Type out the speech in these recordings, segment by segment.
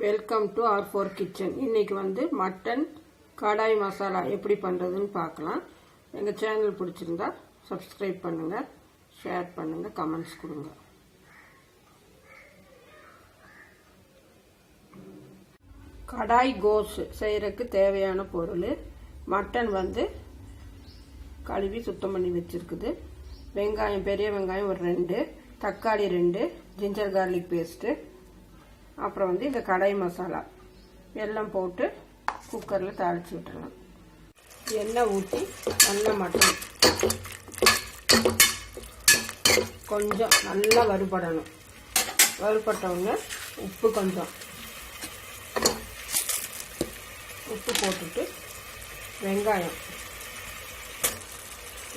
Welcome to R4 kitchen. இன்னைக்கு வந்து mutton கடாய் மசாலா எப்படி பண்ணுறதுன்னு பார்க்கலாம். எங்கள் சேனல் பிடிச்சிருந்தா சப்ஸ்கிரைப் பண்ணுங்கள், ஷேர் பண்ணுங்கள், கமெண்ட்ஸ் கொடுங்க. கடாய் கோஸ் செய்கிறதுக்கு தேவையான பொருள்: மட்டன் வந்து கழுவி சுத்தம் பண்ணி வச்சுருக்குது, வெங்காயம் பெரிய வெங்காயம் ஒரு 2, தக்காளி 2, ஜிஞ்சர் கார்லிக் பேஸ்ட்டு, அப்புறம் வந்து இந்த கடாய் மசாலா எல்லாம் போட்டு குக்கரில் தாளித்து விட்டுறலாம். எண்ணெய் ஊற்றி நல்ல மட்டன் கொஞ்சம் நல்லா வறுபடணும். வறுபட்டவுடனே உப்பு கொஞ்சம் உப்பு போட்டுட்டு வெங்காயம்,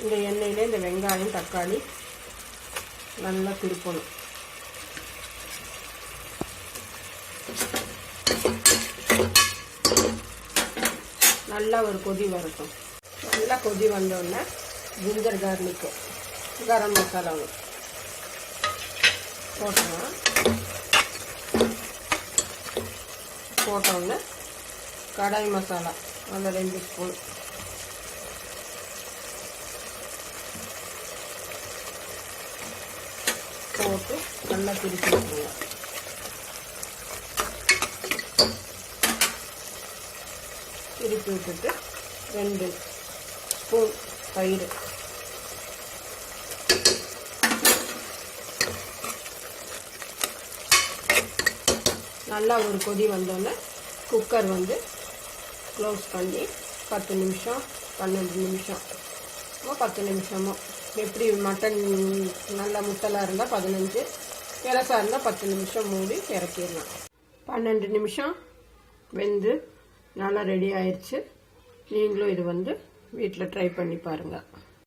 இந்த எண்ணெயிலே இந்த வெங்காயம் தக்காளி நல்லா திருப்பணும். நல்லா ஒரு கொதி வரட்டும். நல்லா கொதி வந்தோடனே ஜிஞ்சர் கார்லிக்கு கரம் மசாலாவும் போட்டோம்னா போட்டோடனே கடாய் மசாலா அந்த 2 ஸ்பூன் போட்டு நல்லா திருப்பி விட்டுருங்க. திருப்பி விட்டுட்டு 2 ஸ்பூன் தயிர், நல்லா ஒரு கொதி வந்தோடனே குக்கர் வந்து க்ளோஸ் பண்ணி 10 நிமிஷம் 12 நிமிஷம் 10 நிமிஷமோ, எப்படி மட்டன் நல்லா முத்தலாக இருந்தால் 15, இலசாக இருந்தால் 10 நிமிஷம் மூடி இறக்கிடலாம். 12 நிமிஷம் வெந்து நல்லா ரெடி ஆயிடுச்சு. நீங்களும் இது வந்து வீட்டில் ட்ரை பண்ணி பாருங்கள்.